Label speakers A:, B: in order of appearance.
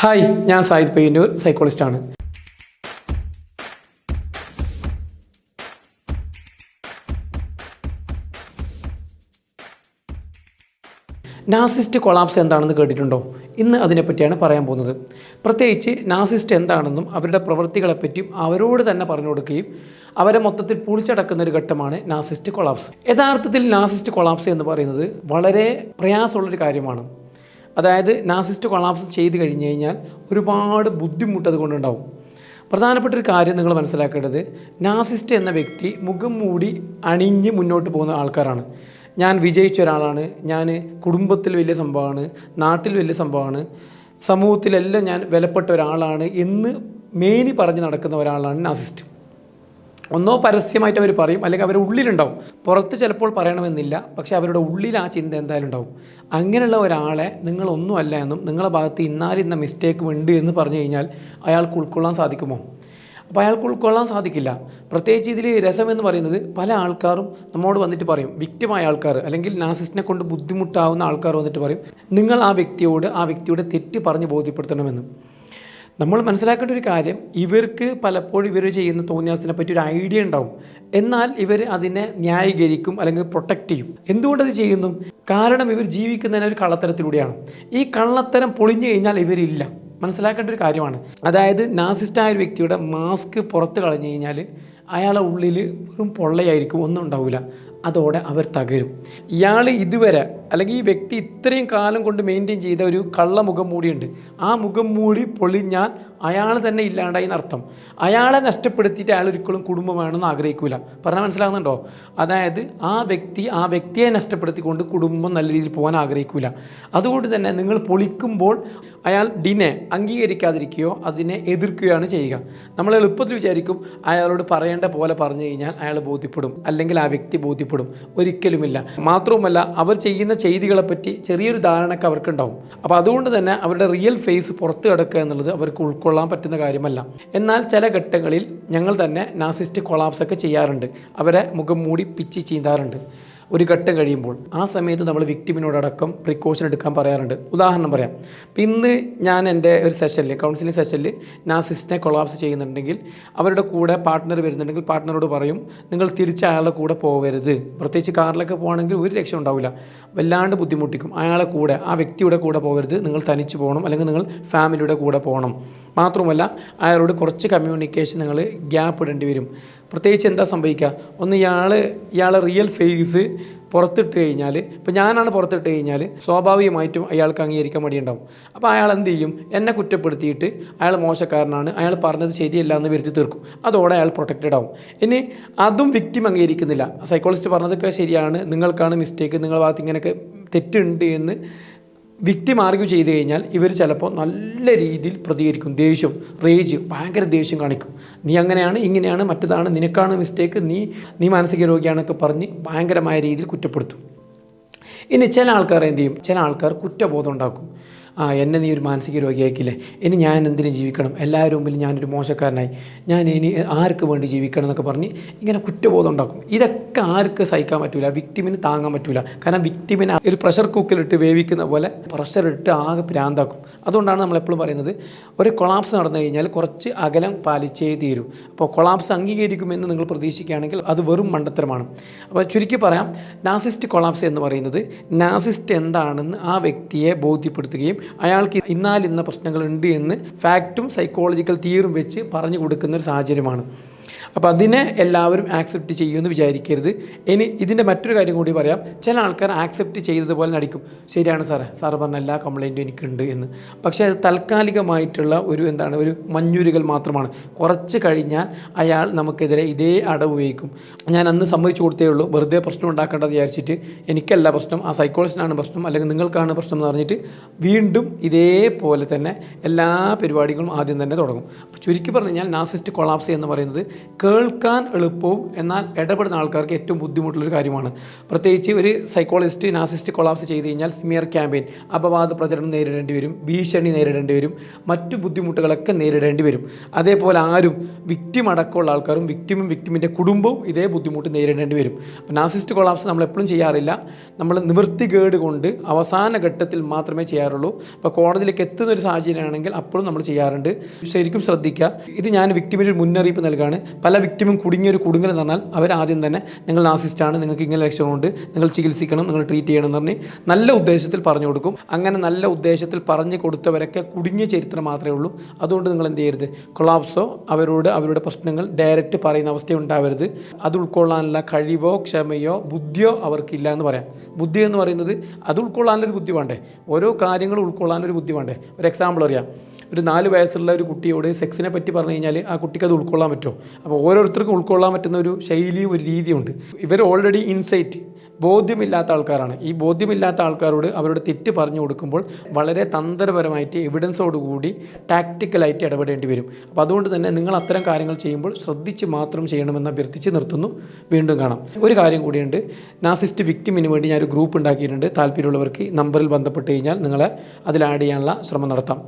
A: Hi, ഞാൻ Zayed Payyanur, സൈക്കോളജിസ്റ്റാണ്. Narcissist collapse എന്താണെന്ന് കേട്ടിട്ടുണ്ടോ? ഇന്ന് അതിനെപ്പറ്റിയാണ് പറയാൻ പോകുന്നത്. പ്രത്യേകിച്ച് നാർസിസ്റ്റ് എന്താണെന്നും അവരുടെ പ്രവൃത്തികളെപ്പറ്റിയും അവരോട് തന്നെ പറഞ്ഞു കൊടുക്കുകയും അവരെ മൊത്തത്തിൽ പൊളിച്ചടക്കുന്ന ഒരു ഘട്ടമാണ് നാർസിസ്റ്റ് കൊളാപ്സ്. യഥാർത്ഥത്തിൽ നാർസിസ്റ്റ് കൊളാപ്സ് എന്ന് പറയുന്നത് വളരെ പ്രയാസമുള്ളൊരു കാര്യമാണ്. അതായത് നാർസിസ്റ്റ് കൊളാപ്സ് ചെയ്ത് കഴിഞ്ഞ് കഴിഞ്ഞാൽ ഒരുപാട് ബുദ്ധിമുട്ട് അതുകൊണ്ടുണ്ടാവും. പ്രധാനപ്പെട്ട ഒരു കാര്യം നിങ്ങൾ മനസ്സിലാക്കേണ്ടത്, നാർസിസ്റ്റ് എന്ന വ്യക്തി മുഖം മൂടി അണിഞ്ഞ് മുന്നോട്ട് പോകുന്ന ആൾക്കാരാണ്. ഞാൻ വിജയിച്ച ഒരാളാണ്, ഞാൻ കുടുംബത്തിൽ വലിയ സംഭവമാണ്, നാട്ടിൽ വലിയ സംഭവമാണ്, സമൂഹത്തിലെല്ലാം ഞാൻ വിലപ്പെട്ട ഒരാളാണ് എന്ന് മേനി പറഞ്ഞ് നടക്കുന്ന ഒരാളാണ് നാർസിസ്റ്റ്. ഒന്നോ പരസ്യമായിട്ട് അവർ പറയും, അല്ലെങ്കിൽ അവരുടെ ഉള്ളിലുണ്ടാവും. പുറത്ത് ചിലപ്പോൾ പറയണമെന്നില്ല, പക്ഷേ അവരുടെ ഉള്ളിൽ ആ ചിന്ത എന്തായാലും ഉണ്ടാവും. അങ്ങനെയുള്ള ഒരാളെ നിങ്ങളൊന്നുമല്ല എന്നും നിങ്ങളുടെ ഭാഗത്ത് ഇന്ന മിസ്റ്റേക്ക് ഉണ്ട് എന്ന് പറഞ്ഞു കഴിഞ്ഞാൽ അയാൾക്ക് ഉൾക്കൊള്ളാൻ സാധിക്കുമോ? അപ്പോൾ അയാൾക്ക് ഉൾക്കൊള്ളാൻ സാധിക്കില്ല. പ്രത്യേകിച്ച് ഇതിൽ രസമെന്ന് പറയുന്നത്, പല ആൾക്കാരും നമ്മോട് വന്നിട്ട് പറയും, വിക്റ്റിമായ ആൾക്കാർ അല്ലെങ്കിൽ നാർസിസ്റ്റിനെ കൊണ്ട് ബുദ്ധിമുട്ടാവുന്ന ആൾക്കാർ വന്നിട്ട് പറയും, നിങ്ങൾ ആ വ്യക്തിയുടെ തെറ്റ് പറഞ്ഞ് ബോധ്യപ്പെടുത്തണമെന്ന്. നമ്മൾ മനസ്സിലാക്കേണ്ട ഒരു കാര്യം, ഇവർക്ക് പലപ്പോഴും ഇവർ ചെയ്യുന്ന തോന്നിയാസത്തിനെ പറ്റി ഒരു ഐഡിയ ഉണ്ടാവും. എന്നാൽ ഇവർ അതിനെ ന്യായീകരിക്കും അല്ലെങ്കിൽ പ്രൊട്ടക്റ്റ് ചെയ്യും. എന്തുകൊണ്ടത് ചെയ്യുന്നു? കാരണം ഇവർ ജീവിക്കുന്നതിന് ഒരു കള്ളത്തരത്തിലൂടെയാണ്. ഈ കള്ളത്തരം പൊളിഞ്ഞു കഴിഞ്ഞാൽ ഇവരില്ല. മനസ്സിലാക്കേണ്ട ഒരു കാര്യമാണ്. അതായത് നാർസിസ്റ്റായ ഒരു വ്യക്തിയുടെ മാസ്ക് പുറത്ത് കളഞ്ഞു കഴിഞ്ഞാൽ അയാളുടെ ഉള്ളിൽ വെറും പൊള്ളയായിരിക്കും, ഒന്നും ഉണ്ടാവില്ല. അതോടെ അവർ തകരും. ഇയാൾ ഇതുവരെ അല്ലെങ്കിൽ ഈ വ്യക്തി ഇത്രയും കാലം കൊണ്ട് മെയിൻറ്റെയിൻ ചെയ്ത ഒരു കള്ള മുഖം മൂടിയുണ്ട്. ആ മുഖം മൂടി പൊളിഞ്ഞാൽ അയാൾ തന്നെ ഇല്ലാണ്ടായി എന്നർത്ഥം. അയാളെ നഷ്ടപ്പെടുത്തിയിട്ട് അയാൾ ഒരിക്കലും കുടുംബം വേണമെന്ന് ആഗ്രഹിക്കില്ല. പറഞ്ഞാൽ മനസ്സിലാകുന്നുണ്ടോ? അതായത് ആ വ്യക്തിയെ നഷ്ടപ്പെടുത്തിക്കൊണ്ട് കുടുംബം നല്ല രീതിയിൽ പോകാൻ ആഗ്രഹിക്കില്ല. അതുകൊണ്ട് തന്നെ നിങ്ങൾ പൊളിക്കുമ്പോൾ അയാൾ അംഗീകരിക്കാതിരിക്കുകയോ അതിനെ എതിർക്കുകയാണ് ചെയ്യുക. നമ്മൾ എളുപ്പത്തിൽ വിചാരിക്കും അയാളോട് പറയേണ്ട പോലെ പറഞ്ഞു കഴിഞ്ഞാൽ അയാൾ ബോധ്യപ്പെടും, അല്ലെങ്കിൽ ആ വ്യക്തി ബോധ്യപ്പെടും. ഒരിക്കലുമില്ല. മാത്രവുമല്ല, അവർ ചെയ്യുന്ന ചെയ്തികളെപ്പറ്റി ചെറിയൊരു ധാരണയൊക്കെ അവർക്കുണ്ടാവും. അപ്പോൾ അതുകൊണ്ട് തന്നെ അവരുടെ റിയൽ ഫേസ് പുറത്ത് കിടക്കുക എന്നുള്ളത് അവർക്ക് ഉൾക്കൊള്ളാൻ പറ്റുന്ന കാര്യമല്ല. എന്നാൽ ചില ഘട്ടങ്ങളിൽ ഞങ്ങൾ തന്നെ നാർസിസ്റ്റ് കൊളാപ്സ് ഒക്കെ ചെയ്യാറുണ്ട്. അവരെ മുഖം മൂടി പിച്ചി ചീന്താറുണ്ട് ഒരു ഘട്ടം കഴിയുമ്പോൾ. ആ സമയത്ത് നമ്മൾ വിക്ടിമിനോടക്കം പ്രിക്കോഷൻ എടുക്കാൻ പറയാറുണ്ട്. ഉദാഹരണം പറയാം. ഇന്ന് ഞാൻ എൻ്റെ ഒരു കൗൺസിലിംഗ് സെഷനിൽ നാർസിസ്റ്റിനെ കൊളാപ്സ് ചെയ്യുന്നുണ്ടെങ്കിൽ അവരുടെ കൂടെ പാർട്ട്ണർ വരുന്നുണ്ടെങ്കിൽ പാർട്ട്ണറോട് പറയും, നിങ്ങൾ തിരിച്ച് അയാളുടെ കൂടെ പോകരുത്. പ്രത്യേകിച്ച് കാറിലൊക്കെ പോകുകയാണെങ്കിൽ ഒരു രക്ഷ ഉണ്ടാവില്ല, വല്ലാണ്ട് ബുദ്ധിമുട്ടിക്കും. ആ വ്യക്തിയുടെ കൂടെ പോകരുത്, നിങ്ങൾ തനിച്ച് പോകണം, അല്ലെങ്കിൽ നിങ്ങൾ ഫാമിലിയുടെ കൂടെ പോകണം. മാത്രമല്ല, അയാളോട് കുറച്ച് കമ്മ്യൂണിക്കേഷൻ നിങ്ങൾ ഗ്യാപ്പ് ഇടേണ്ടി വരും. പ്രത്യേകിച്ച് എന്താ സംഭവിക്കുക, ഒന്ന് ഇയാളെ റിയൽ ഫേസ് പുറത്തിട്ട് കഴിഞ്ഞാൽ, ഇപ്പോൾ ഞാനാണ് പുറത്തിട്ട് കഴിഞ്ഞാൽ സ്വാഭാവികമായിട്ടും അയാൾക്ക് അംഗീകരിക്കാൻ മടിയുണ്ടാവും. അപ്പോൾ അയാൾ എന്ത് ചെയ്യും? എന്നെ കുറ്റപ്പെടുത്തിയിട്ട് അയാൾ മോശക്കാരനാണ്, അയാൾ പറഞ്ഞത് ശരിയല്ല എന്ന് വരുത്തി തീർക്കും. അതോടെ അയാൾ പ്രൊട്ടക്റ്റഡ് ആവും. ഇനി അതും വിക്ടിം അംഗീകരിക്കുന്നില്ല, സൈക്കോളജിസ്റ്റ് പറഞ്ഞതൊക്കെ ശരിയാണ്, നിങ്ങൾക്കാണ് മിസ്റ്റേക്ക്, നിങ്ങളുടെ ഭാഗത്ത് ഇങ്ങനെയൊക്കെ തെറ്റുണ്ട് എന്ന് വിക്ടിം ആർഗ്യൂ ചെയ്ത് കഴിഞ്ഞാൽ ഇവർ ചിലപ്പോൾ നല്ല രീതിയിൽ പ്രതികരിക്കും. ദേഷ്യം, റേജ്, ഭയങ്കര ദേഷ്യം കാണിക്കും. നീ അങ്ങനെയാണ്, ഇങ്ങനെയാണ്, മറ്റതാണ്, നിനക്കാണ് മിസ്റ്റേക്ക്, നീ മാനസിക രോഗിയാണെന്നൊക്കെ പറഞ്ഞ് ഭയങ്കരമായ രീതിയിൽ കുറ്റപ്പെടുത്തും. ഇനി ചില ആൾക്കാർ എന്ത് ചെയ്യും? ചില ആൾക്കാർ കുറ്റബോധം ഉണ്ടാക്കും. എന്നെ നീ ഒരു മാനസിക രോഗിയാക്കില്ലേ, ഇനി ഞാൻ എന്തിനു ജീവിക്കണം, എല്ലാവരും മുമ്പിൽ ഞാനൊരു മോശക്കാരനായി, ഞാൻ ഇനി ആർക്ക് വേണ്ടി ജീവിക്കണം എന്നൊക്കെ പറഞ്ഞ് ഇങ്ങനെ കുറ്റബോധം ഉണ്ടാക്കും. ഇതൊക്കെ ആർക്ക് സഹിക്കാൻ പറ്റില്ല, വിക്ടിമിന് താങ്ങാൻ പറ്റില്ല. കാരണം വിക്ടിമിനെ ഒരു പ്രഷർ കുക്കറിലിട്ട് വേവിക്കുന്ന പോലെ പ്രഷറിട്ട് ആകെ പ്രാന്താക്കും. അതുകൊണ്ടാണ് നമ്മൾ എപ്പോഴും പറയുന്നത്, ഒരു കൊളാപ്സ് നടന്നു കഴിഞ്ഞാൽ കുറച്ച് അകലം പാലിച്ചേ തീരും. അപ്പോൾ കൊളാപ്സ് അംഗീകരിക്കുമെന്ന് നിങ്ങൾ പ്രതീക്ഷിക്കുകയാണെങ്കിൽ അത് വെറും മണ്ടത്തരമാണ്. അപ്പോൾ ചുരുക്കി പറയാം, നാർസിസ്റ്റ് കൊളാപ്സ് എന്ന് പറയുന്നത് നാർസിസ്റ്റ് എന്താണെന്ന് ആ വ്യക്തിയെ ബോധ്യപ്പെടുത്തുകയും അയാൾക്ക് ഇന്ന പ്രശ്നങ്ങളുണ്ട് എന്ന് ഫാക്റ്റും സൈക്കോളജിക്കൽ തിയറും വെച്ച് പറഞ്ഞു കൊടുക്കുന്ന ഒരു സാഹചര്യമാണ്. അപ്പോൾ അതിനെ എല്ലാവരും ആക്സെപ്റ്റ് ചെയ്യുമെന്ന് വിചാരിക്കരുത്. ഇനി ഇതിൻ്റെ മറ്റൊരു കാര്യം കൂടി പറയാം. ചില ആൾക്കാർ ആക്സെപ്റ്റ് ചെയ്തതുപോലെ നടിക്കും, ശരിയാണ് സാറ് പറഞ്ഞ എല്ലാ കംപ്ലയിൻറ്റും എനിക്കുണ്ട് എന്ന്. പക്ഷേ അത് താൽക്കാലികമായിട്ടുള്ള ഒരു മഞ്ഞുരുകൽ മാത്രമാണ്. കുറച്ച് കഴിഞ്ഞാൽ അയാൾ നമുക്കെതിരെ ഇതേ അടവ് ഉപയോഗിക്കും. ഞാൻ അന്ന് സമ്മതിച്ചു കൊടുത്തേ ഉള്ളൂ, വെറുതെ പ്രശ്നം ഉണ്ടാക്കേണ്ടത് വിചാരിച്ചിട്ട്, എനിക്കല്ല പ്രശ്നം, ആ സൈക്കോളജിസ്റ്റിനാണ് പ്രശ്നം, അല്ലെങ്കിൽ നിങ്ങൾക്കാണ് പ്രശ്നം എന്ന് പറഞ്ഞിട്ട് വീണ്ടും ഇതേപോലെ തന്നെ എല്ലാ പരിപാടികളും ആദ്യം തന്നെ തുടങ്ങും. അപ്പോൾ ചുരുക്കി പറഞ്ഞു കഴിഞ്ഞാൽ നാർസിസ്റ്റ് കൊളാപ്സ് എന്ന് പറയുന്നത് കേൾക്കാൻ എളുപ്പവും എന്നാൽ ഇടപെടുന്ന ആൾക്കാർക്ക് ഏറ്റവും ബുദ്ധിമുട്ടുള്ളൊരു കാര്യമാണ്. പ്രത്യേകിച്ച് ഒരു സൈക്കോളജിസ്റ്റ് നാസിസ്റ്റ് കൊളാപ്സ് ചെയ്ത് കഴിഞ്ഞാൽ സ്മിയർ ക്യാമ്പയിൻ, അപവാദ പ്രചരണം നേരിടേണ്ടി വരും, ഭീഷണി നേരിടേണ്ടി വരും, മറ്റു ബുദ്ധിമുട്ടുകളൊക്കെ നേരിടേണ്ടി വരും. അതേപോലെ ആരും വിക്ടിം അടക്കമുള്ള ആൾക്കാരും വിക്ടിമിൻ്റെ കുടുംബവും ഇതേ ബുദ്ധിമുട്ട് നേരിടേണ്ടി വരും. അപ്പോൾ നാസിസ്റ്റ് കൊളാപ്സ് നമ്മൾ എപ്പോഴും ചെയ്യാറില്ല, നമ്മൾ നിവൃത്തികേട് കൊണ്ട് അവസാന ഘട്ടത്തിൽ മാത്രമേ ചെയ്യാറുള്ളൂ. അപ്പോൾ കോടതിയിലേക്ക് എത്തുന്ന ഒരു സാഹചര്യമാണെങ്കിൽ അപ്പോഴും നമ്മൾ ചെയ്യാറുണ്ട്. ശരിക്കും ശ്രദ്ധിക്കുക, ഇത് ഞാൻ വിക്ടിമിന് ഒരു മുന്നറിയിപ്പ് നൽകുകയാണ്. പല വിക്ടിമും കുടുങ്ങിയൊരു കുടുങ്ങൽ എന്ന് പറഞ്ഞാൽ അവരാദ്യം തന്നെ നിങ്ങൾ നാസിസ്റ്റാണ്, നിങ്ങൾക്ക് ഇങ്ങനെ ലക്ഷണമുണ്ട്, നിങ്ങൾ ചികിത്സിക്കണം, നിങ്ങൾ ട്രീറ്റ് ചെയ്യണം എന്ന് പറഞ്ഞ് നല്ല ഉദ്ദേശത്തിൽ പറഞ്ഞു കൊടുക്കും. അങ്ങനെ നല്ല ഉദ്ദേശത്തിൽ പറഞ്ഞു കൊടുത്തവരൊക്കെ കുടുങ്ങിയ ചരിത്രം മാത്രമേ ഉള്ളൂ. അതുകൊണ്ട് നിങ്ങൾ എന്ത് ചെയ്യരുത്, കൊളാപ്സോ അവരോട് അവരുടെ പ്രശ്നങ്ങൾ ഡയറക്റ്റ് പറയുന്ന അവസ്ഥ ഉണ്ടാവരുത്. അത് ഉൾക്കൊള്ളാനുള്ള കഴിവോ ക്ഷമയോ ബുദ്ധിയോ അവർക്കില്ല എന്ന് പറയാം. ബുദ്ധി എന്ന് പറയുന്നത് അത് ഉൾക്കൊള്ളാനൊരു ബുദ്ധി വേണ്ടേ, ഓരോ കാര്യങ്ങളും ഉൾക്കൊള്ളാനൊരു ബുദ്ധി വേണ്ടേ. ഒരു എക്സാമ്പിൾ അറിയാം, ഒരു 4 വയസ്സുള്ള ഒരു കുട്ടിയോട് സെക്സിനെ പറ്റി പറഞ്ഞു കഴിഞ്ഞാൽ ആ കുട്ടിക്ക് അത് ഉൾക്കൊള്ളാൻ പറ്റുമോ? അപ്പോൾ ഓരോരുത്തർക്കും ഉൾക്കൊള്ളാൻ പറ്റുന്ന ഒരു ശൈലിയും ഒരു രീതിയുണ്ട്. ഇവർ ഓൾറെഡി ഇൻസൈറ്റ് ബോധ്യമില്ലാത്ത ആൾക്കാരാണ്. ഈ ബോധ്യമില്ലാത്ത ആൾക്കാരോട് അവരുടെ തെറ്റ് പറഞ്ഞു കൊടുക്കുമ്പോൾ വളരെ തന്ത്രപരമായിട്ട് എവിഡൻസോടുകൂടി ടാക്റ്റിക്കലായിട്ട് ഇടപെടേണ്ടി വരും. അപ്പോൾ അതുകൊണ്ട് തന്നെ നിങ്ങൾ അത്തരം കാര്യങ്ങൾ ചെയ്യുമ്പോൾ ശ്രദ്ധിച്ച് മാത്രം ചെയ്യണമെന്ന് അഭ്യർത്ഥിച്ച് നിർത്തുന്നു. വീണ്ടും കാണാം. ഒരു കാര്യം കൂടിയുണ്ട്, നാസിസ്റ്റ് വിക്ടിമിന് വേണ്ടി ഞാനൊരു ഗ്രൂപ്പ് ഉണ്ടാക്കിയിട്ടുണ്ട്. താല്പര്യമുള്ളവർക്ക് നമ്പറിൽ ബന്ധപ്പെട്ട് കഴിഞ്ഞാൽ നിങ്ങളെ അതിൽ ആഡ് ചെയ്യാനുള്ള ശ്രമം നടത്താം.